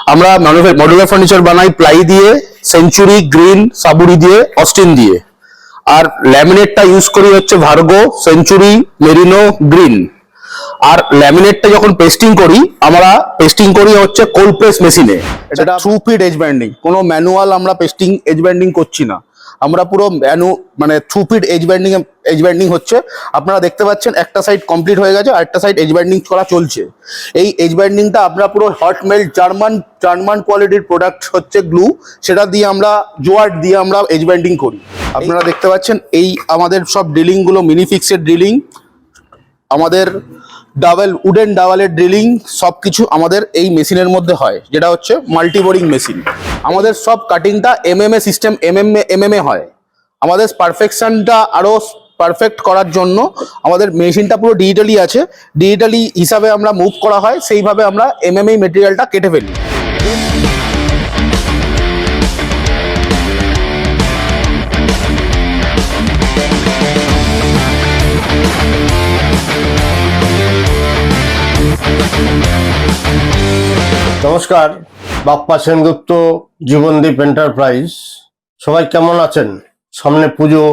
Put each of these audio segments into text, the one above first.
আমরা modular furniture বানাই ply দিয়ে, সেঞ্চুরি, গ্রিন, সাবুরি দিয়ে, অস্টিন দিয়ে। আর ল্যামিনেটটা ইউজ করি হচ্ছে ভার্গো, সেঞ্চুরি, মেরিনো, গ্রিন। আর ল্যামিনেটটা যখন পেস্টিং করি আমরা পেস্টিং করি হচ্ছে কোল্ড প্রেস মেশিনে। এটা থ্রু ফিট এজ ব্যান্ডিং, কোনো ম্যানুয়াল আমরা পেস্টিং এজ ব্যান্ডিং করছি না, আমরা পুরো মানে থ্রু ফিট এজ ব্যান্ডিং হচ্ছে। আপনারা দেখতে পাচ্ছেন একটা সাইড কমপ্লিট হয়ে গেছে, আরেকটা সাইড এজ ব্যান্ডিং করা চলছে। এই এজ ব্যান্ডিংটা আমরা পুরো হট মেল্ট জার্মান কোয়ালিটির প্রোডাক্ট হচ্ছে গ্লু, সেটা দিয়ে আমরা জোয়ার্ট দিয়ে আমরা এজ ব্যান্ডিং করি। আপনারা দেখতে পাচ্ছেন এই আমাদের সব ড্রিলিং গুলো মিনি ফিক্সেড ড্রিলিং, আমাদের উডেন ডাবলের ড্রিলিং সবকিছু আমাদের এই মেশিনের মধ্যে হয়, যেটা হচ্ছে মাল্টি বোরিং মেশিন। আমাদের সব কাটিংটা এমএমএ সিস্টেম, এমএমএ হয়। আমাদের পারফেকশনটা আরো পারফেক্ট করার জন্য আমাদের মেশিনটা পুরো ডিজিটালি আছে, ডিজিটালি হিসাবে আমরা মুভ করা হয়, সেইভাবে আমরা এমএমএ মেটেরিয়ালটা কেটে ফেলি। নমস্কার, বাপ্পা সেনগুপ্ত, জীবনদীপ এন্টারপ্রাইজ। সবাই কেমন আছেন? সামনে পুজো,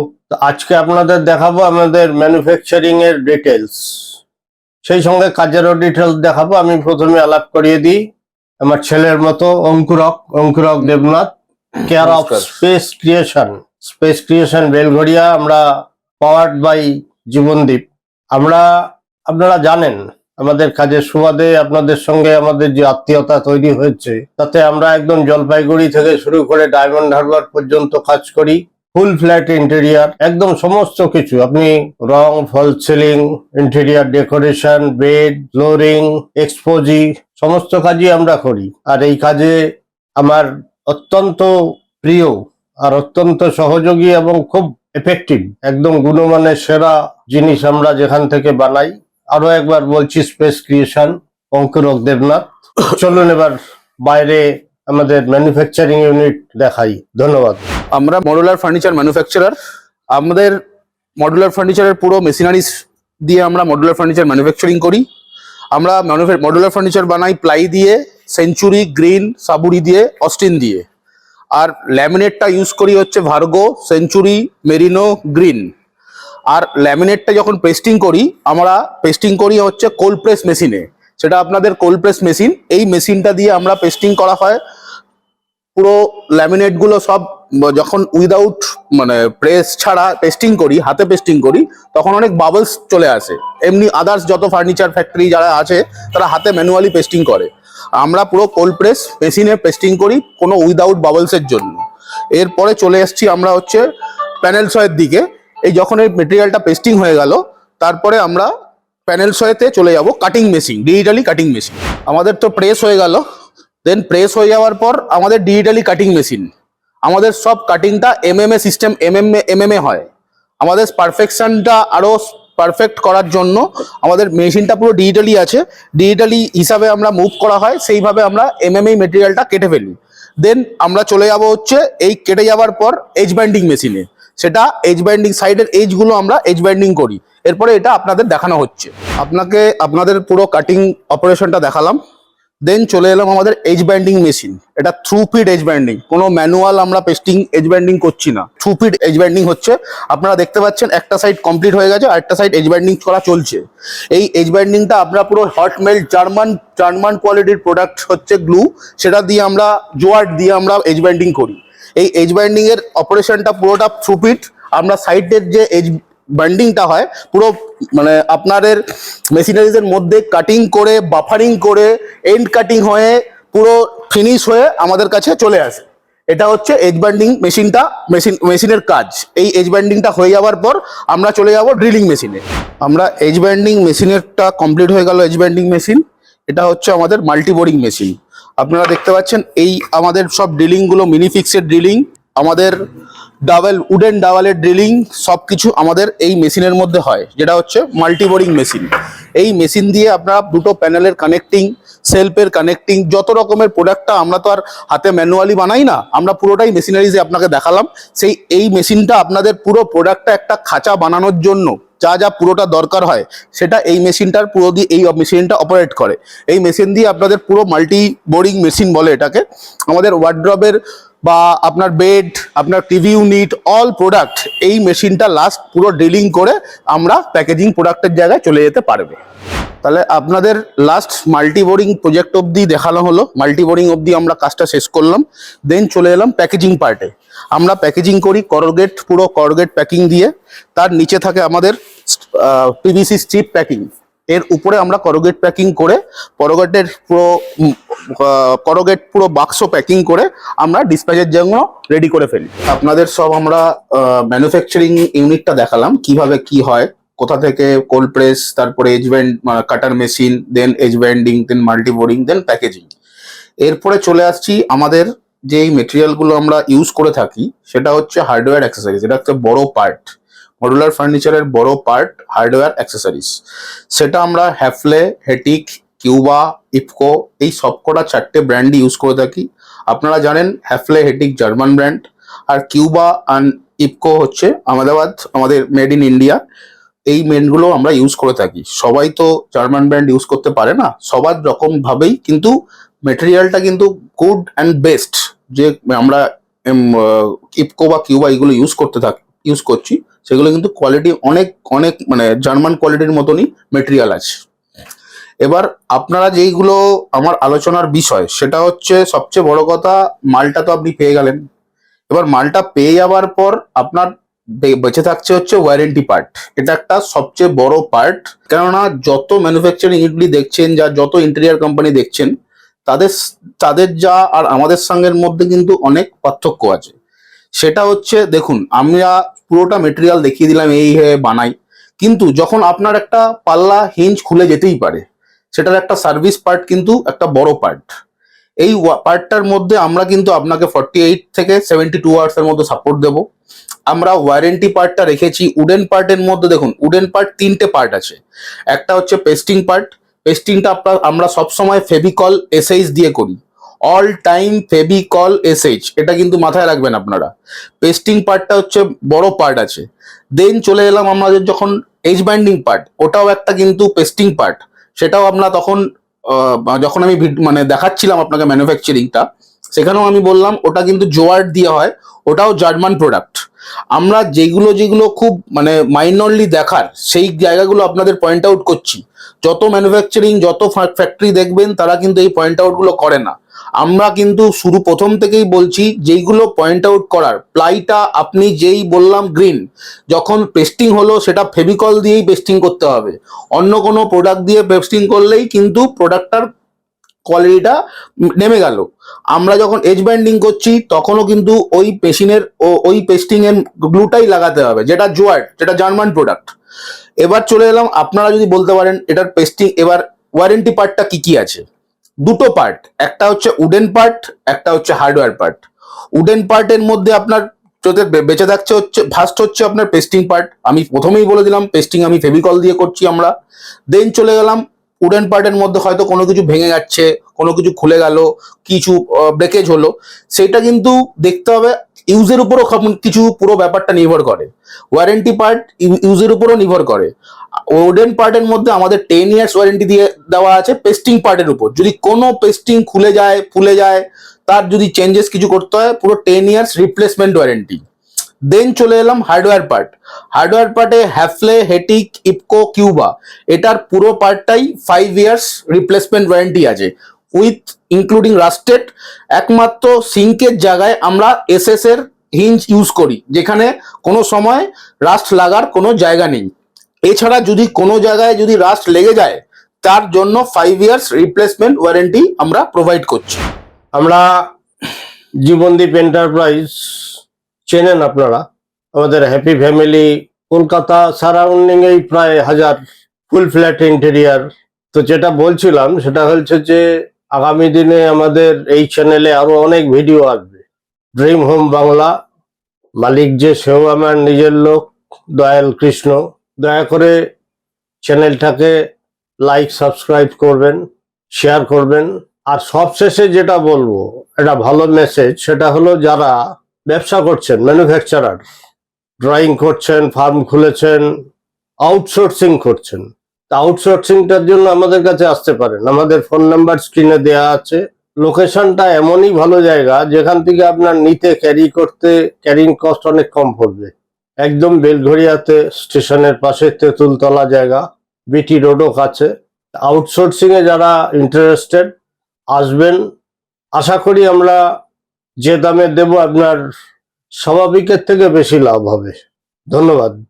আজকে আপনাদের দেখাবো আমাদের ম্যানুফ্যাকচারিং এর ডিটেলস, সেই সঙ্গে কাজেরও ডিটেলস দেখাবো। আমি প্রথমে আলাপ করিয়ে দিই আমার ছেলের মতো Ankurak Debnath, care of space creation Belgharia. আমরা পাওয়ার্ড বাই জীবনদীপ। আপনারা জানেন আমাদের কাজের সুবাদে আপনাদের সঙ্গে আমাদের যে আত্মীয়তা তৈরি হয়েছে, তাতে আমরা একদম জলপাইগুড়ি থেকে শুরু করে ডায়মন্ড হারবার পর্যন্ত কাজ করি। ফুল ফ্ল্যাট ইন্টেরিয়ার, একদম সমস্ত কিছু, আপনি রং, false ceiling, interior decoration, bed, flooring, এক্সপোজি, সমস্ত কাজই আমরা করি। আর এই কাজে আমার অত্যন্ত প্রিয় আর অত্যন্ত সহযোগী এবং খুব এফেক্টিভ, একদম গুণমানের সেরা জিনিস আমরা যেখান থেকে বানাই। আরো একবার বলছি, স্পেস ক্রিয়েশন, অঙ্কুরক দেবনাথ। চলুন এবার বাইরে আমাদের ম্যানুফ্যাকচারিং ইউনিট দেখাই। ধন্যবাদ। আমরা মডুলার ফার্নিচার ম্যানুফ্যাকচারার। আমাদের মডুলার ফার্নিচারের পুরো মেশিনারিজ দিয়ে আমরা মডুলার ফার্নিচার ম্যানুফ্যাকচারিং করি। আমরা মডুলার ফার্নিচার বানাই প্লাই দিয়ে, সেঞ্চুরি, গ্রিন, সাবুরি দিয়ে, অস্টিন দিয়ে। আর ল্যামিনেটটা ইউজ করি হচ্ছে ভার্গো, সেঞ্চুরি, মেরিনো, গ্রিন। আর ল্যামিনেটটা যখন পেস্টিং করি আমরা পেস্টিং করি হচ্ছে কোল্ড প্রেস মেশিনে, সেটা আপনাদের কোল্ড প্রেস মেশিন। এই মেশিনটা দিয়ে আমরা পেস্টিং করা হয় পুরো ল্যামিনেটগুলো সব। যখন উইদাউট মানে প্রেস ছাড়া পেস্টিং করি, হাতে পেস্টিং করি, তখন অনেক বাবলস চলে আসে। এমনি আদার্স যত ফার্নিচার ফ্যাক্টরি যারা আছে তারা হাতে ম্যানুয়ালি পেস্টিং করে, আমরা পুরো কোল্ড প্রেস মেশিনে পেস্টিং করি কোনো উইদাউট বাবলসের জন্য। এরপরে চলে এসছি আমরা হচ্ছে প্যানেল সয়ের দিকে। এই যখন এই মেটেরিয়ালটা পেস্টিং হয়ে গেল, তারপরে আমরা প্যানেল সয়েতে চলে যাব cutting machine, digitally cutting machine. আমাদের তো প্রেস হয়ে গেল, দেন প্রেস হয়ে যাওয়ার পর আমাদের ডিজিটালি কাটিং মেশিন। আমাদের সব কাটিংটা এমএমএ সিস্টেম, এমএমএ হয়। আমাদের পারফেকশনটা আরো পারফেক্ট করার জন্য আমাদের মেশিনটা পুরো ডিজিটালি আছে, ডিজিটালি হিসাবে আমরা মুভ করা হয়, সেইভাবে আমরা এমএমএ মেটেরিয়ালটা কেটে ফেলি। দেন আমরা চলে যাব হচ্ছে এই কেটে যাওয়ার পর এজ ব্যান্ডিং মেশিনে, সেটা এজ ব্যান্ডিং সাইডের এজগুলো আমরা এজ ব্যান্ডিং করি। এরপরে এটা আপনাদের দেখানো হচ্ছে, আপনাদের পুরো কাটিং অপারেশনটা দেখালাম। দেন চলে এলাম আমাদের এজ ব্যান্ডিং মেশিন। এটা থ্রু ফিট এজ ব্যান্ডিং, কোনো ম্যানুয়াল আমরা পেস্টিং এজ ব্যান্ডিং করছি না, থ্রু ফিট এজ ব্যান্ডিং হচ্ছে। আপনারা দেখতে পাচ্ছেন একটা সাইড কমপ্লিট হয়ে গেছে, আরেকটা সাইড এজ ব্যান্ডিং করা চলছে। এই এজ ব্যান্ডিংটা আমরা পুরো হট মেল্ট জার্মান কোয়ালিটির প্রোডাক্ট হচ্ছে গ্লু, সেটা দিয়ে আমরা জোয়ার্ট দিয়ে আমরা এজ ব্যান্ডিং করি। এই এজ ব্যান্ডিং এর অপারেশনটা পুরোটা থ্রু ফিট। আমরা সাইডের যে এজ ব্যান্ডিংটা হয় পুরো মানে আপনাদের মেশিনারিজের মধ্যে কাটিং করে, বাফারিং করে, এন্ড কাটিং হয়ে পুরো ফিনিশ হয়ে আমাদের কাছে চলে আসে। এটা হচ্ছে এজ ব্যান্ডিং মেশিনের কাজ। এই এজ ব্যান্ডিংটা হয়ে যাওয়ার পর আমরা চলে যাব ড্রিলিং মেশিনে। আমরা এজ ব্যান্ডিং মেশিনেরটা কমপ্লিট হয়ে গেল। এজ ব্যান্ডিং মেশিন এটা হচ্ছে আমাদের মাল্টি বোরিং মেশিন। আপনারা দেখতে পাচ্ছেন এই আমাদের সব ড্রিলিং গুলো মিনি ফিক্সেড ড্রিলিং, আমাদের উডেন ডাবলের ড্রিলিং সবকিছু আমাদের এই মেশিনের মধ্যে হয়, যেটা হচ্ছে মাল্টি বোরিং মেশিন। এই মেশিন দিয়ে আপনারা দুটো প্যানেলের কানেক্টিং, সেলফের কানেক্টিং, যত রকমের প্রোডাক্টটা আমরা তো আর হাতে ম্যানুয়ালি বানাই না, আমরা পুরোটাই মেশিনারিজে আপনাকে দেখালাম। এই মেশিনটা আপনাদের পুরো প্রোডাক্টটা একটা খাঁচা বানানোর জন্য যা যা পুরোটা দরকার হয় সেটা এই মেশিনটার পুরো দিয়ে এই মেশিনটা অপারেট করে। এই মেশিন দিয়ে আপনাদের পুরো মাল্টি বোর্ডিং মেশিন বলে এটাকে। আমাদের ওয়ার্ড্রবের বা আপনার বেড, আপনার টিভি ইউনিট, অল প্রোডাক্ট এই মেশিনটা লাস্ট পুরো ড্রিলিং করে আমরা প্যাকেজিং প্রোডাক্টের জায়গায় চলে যেতে পারবে। তাহলে আপনাদের লাস্ট মাল্টি বোর্ডিং প্রজেক্ট অবধি দেখানো হলো, মাল্টি বোর্ডিং অবধি আমরা কাজটা শেষ করলাম। দেন চলে এলাম প্যাকেজিং পার্টে। আমরা প্যাকেজিং করি করগেট, পুরো করগেট প্যাকিং দিয়ে। তার নিচে থাকে আমাদের পিভিসি স্ট্রিপ প্যাকিং, এর উপরে আমরা করগেট প্যাকিং করে করগেটের পুরো করগেট পুরো বাক্স প্যাকিং করে আমরা ডিসপ্যাচের জন্য রেডি করে ফেলি। আপনাদের সব আমরা ম্যানুফ্যাকচারিং ইউনিটটা দেখালাম কিভাবে কি হয়, কোথা থেকে কোল্ড প্রেস, তারপরে এজ ব্যান্ড কাটার মেশিন, দেন এজ ব্যান্ডিং, দেন মাল্টি বোর্ডিং, দেন প্যাকেজিং। এরপরে চলে আসছি আমাদের যেই মেটেরিয়ালগুলো আমরা ইউজ করে থাকি সেটা হচ্ছে হার্ডওয়্যার অ্যাক্সেসরিজ। এটা একটা বড় পার্ট, মডুলার ফার্নিচারের বড় পার্ট হার্ডওয়্যার অ্যাক্সেসরিজ। সেটা আমরা হ্যাফলে, হেটিক, কিউবা, ইফকো এই সবকটা 4টে ব্র্যান্ডই ইউজ করে থাকি। আপনারা জানেন হ্যাফলে, হেটিক জার্মান ব্র্যান্ড, আর কিউবা অ্যান্ড ইফকো হচ্ছে আহমেদাবাদ, আমাদের মেড ইন ইন্ডিয়া। এই মেনগুলো আমরা ইউজ করে থাকি। সবাই তো জার্মান ব্র্যান্ড ইউজ করতে পারে না, সবার রকম ভাবেই কিন্তু মেটেরিয়ালটা কিন্তু গুড অ্যান্ড বেস্ট। যে আমরা ইফকো বা কিউবা এগুলো ইউজ করছি সেগুলো কিন্তু কোয়ালিটি অনেক অনেক মানে জার্মান কোয়ালিটির মতনই মেটেরিয়াল আছে। এবার আপনারা যেইগুলো আমার আলোচনার বিষয় সেটা হচ্ছে সবচেয়ে বড় কথা, মালটা তো আপনি পেয়ে গেলেন। এবার মালটা পেয়ে যাওয়ার পর আপনার বেঁচে থাকছে হচ্ছে ওয়ারেন্টি পার্ট। এটা একটা সবচেয়ে বড় পার্ট, কেননা যত ম্যানুফ্যাকচারিং ইউনিটগুলি দেখছেন, যত ইন্টেরিয়ার কোম্পানি দেখছেন, তাদের তাদের যা আর আমাদের সঙ্গের মধ্যে কিন্তু অনেক পার্থক্য আছে। সেটা হচ্ছে দেখুন, আমরা পুরোটা মেটেরিয়াল দেখিয়ে দিলাম এই বানাই, কিন্তু যখন আপনার একটা পাল্লা হিঞ্জ খুলে যেতেই পারে, সেটার একটা সার্ভিস পার্ট কিন্তু একটা বড় পার্ট। এই পার্টটার মধ্যে আমরা কিন্তু আপনাকে 48 থেকে 72 আওয়ার্সের মধ্যে সাপোর্ট দেবো। আমরা ওয়ারেন্টি পার্টটা রেখেছি উডেন পার্টের মধ্যে। দেখুন উডেন পার্ট 3টে পার্ট আছে। একটা হচ্ছে পেস্টিং পার্ট, পেস্টিংটা আমরা সবসময় ফেভিকল এসএইচ দিয়ে করি, অল টাইম ফেভিকল এসএইচ, এটা কিন্তু মাথায় রাখবেন আপনারা। পেস্টিং পার্টটা হচ্ছে বড় পার্ট আছে। দেন চলে এলাম আমাদের যখন এজ ব্যান্ডিং পার্ট, ওটাও একটা কিন্তু পেস্টিং পার্ট। সেটাও আমরা তখন যখন আমি মানে দেখাচ্ছিলাম আপনাকে ম্যানুফ্যাকচারিংটা, সেখানেও আমি বললাম ওটা কিন্তু জোয়ার্ড দিয়ে হয়, ওটাও জার্মান প্রোডাক্ট। আমরা যেগুলো খুব মানে মাইনরলি দেখার সেই জায়গাগুলো আপনাদের পয়েন্ট আউট করছি। যত ম্যানুফ্যাকচারিং, যত ফ্যাক্টরি দেখবেন তারা কিন্তু এই পয়েন্ট আউটগুলো করে না। আমরা কিন্তু শুরু প্রথম থেকেই বলছি যেইগুলো পয়েন্ট আউট করার। প্লাইটা আপনি যেই বললাম গ্রিন, যখন পেস্টিং হলো সেটা ফেভিকল দিয়েই পেস্টিং করতে হবে, অন্য কোনো প্রোডাক্ট দিয়ে পেস্টিং করলেই কিন্তু প্রোডাক্টটার কোয়ালিটিটা নেমে গেল। আমরা যখন এজ ব্যান্ডিং করছি তখনও কিন্তু ওই মেশিনের ওই পেস্টিং এর গ্লুটাই লাগাতে হবে, যেটা জোয়ার্ড, যেটা জার্মান প্রোডাক্ট। এবার চলে এলাম, আপনারা যদি বলতে পারেন এটার পেস্টিং, এবার ওয়ারেন্টি পার্টটা কি কি আছে। দুটো পার্ট, একটা হচ্ছে উডেন পার্ট, একটা হচ্ছে হার্ডওয়্যার পার্ট। উডেন পার্টের মধ্যে আপনার বেঁচে থাকছে হচ্ছে ফার্স্ট হচ্ছে আপনার পেস্টিং পার্ট। আমি প্রথমেই বলে দিলাম পেস্টিং আমি ফেভিকল দিয়ে করছি আমরা। দেন চলে গেলাম উডেন পার্টের মধ্যে হয়তো কোনো কিছু ভেঙে যাচ্ছে, কোনো কিছু খুলে গেল, কিছু ব্রেকেজ হলো, সেটা কিন্তু দেখতে হবে। ইউজের উপরও কিছু পুরো ব্যাপারটা নির্ভর করে। ওয়ারেন্টি পার্ট ইউজের উপরও নির্ভর করে। উডেন পার্টের মধ্যে আমাদের 10 ইয়ার্স ওয়ারেন্টি দিয়ে দেওয়া আছে পেস্টিং পার্টের উপর। যদি কোনো পেস্টিং খুলে যায়, ফুলে যায়, তার যদি চেঞ্জেস কিছু করতে হয়, পুরো 10 ইয়ার্স রিপ্লেসমেন্ট ওয়ারেন্টি। দেন চলে এলাম হার্ডওয়্যার পার্ট। হার্ডওয়্যার পার্টে হ্যাফলে, হেটিক, ইফকো, কিউবা, এটার পুরো পার্টটাই 5 ইয়ার্স রিপ্লেসমেন্ট ওয়ারেন্টি আছে, উইথ ইনক্লুডিং রাস্টেড। একমাত্র সিঙ্কের জায়গায় আমরা এসএস এর হিঞ্জ ইউজ করি, যেখানে কোনো সময় রাস্ট লাগার কোনো জায়গা নেই। এছাড়া যদি কোনো জায়গায় যদি রাস্ট লেগে যায়, তার জন্য 5 ইয়ার্স রিপ্লেসমেন্ট ওয়ারেন্টি আমরা প্রোভাইড করছি। আমরা জীবনদীপ এন্টারপ্রাইজ চেনেন আপনারা, আমাদের হ্যাপি ফ্যামিলি কলকাতা সারাউন্ডিং এই প্রায় 1000 ফুল ফ্ল্যাট ইন্টেরিয়ার। তো যেটা বলছিলাম সেটা হচ্ছে যে আগামী দিনে আমাদের এই চ্যানেলে আরো অনেক ভিডিও আসবে। ড্রিম হোম বাংলা মালিক যে সেও আমার নিজের লোক, দয়াল কৃষ্ণ। দয়া করে চ্যানেলটাকে লাইক, সাবস্ক্রাইব করবেন, শেয়ার করবেন। আর সবশেষে যেটা বলবো, একটা ভালো মেসেজ, সেটা হলো যারা ব্যবসা করছেন, ম্যানুফ্যাকচারার, ড্রয়িং করছেন, ফার্ম খুলেছেন, আউটসোর্সিং করছেন, আউটসোর্সিংটার জন্য আমাদের কাছে আসতে পারেন। আমাদের ফোন নাম্বার স্ক্রিনে দেওয়া আছে। লোকেশনটা এমনই ভালো জায়গা যেখান থেকে আপনার নিতে ক্যারি করতে ক্যারিং কস্ট অনেক কম পড়বে। একদম বেলঘড়িয়াতে স্টেশনের পাশে তেঁতুলতলা জায়গা, বিটি রোডও কাছে। আউটসোর্সিং এ যারা ইন্টারেস্টেড আসবেন, আশা করি আমরা যে দামে দেব আপনার স্বাভাবিকের থেকে বেশি লাভ হবে। ধন্যবাদ।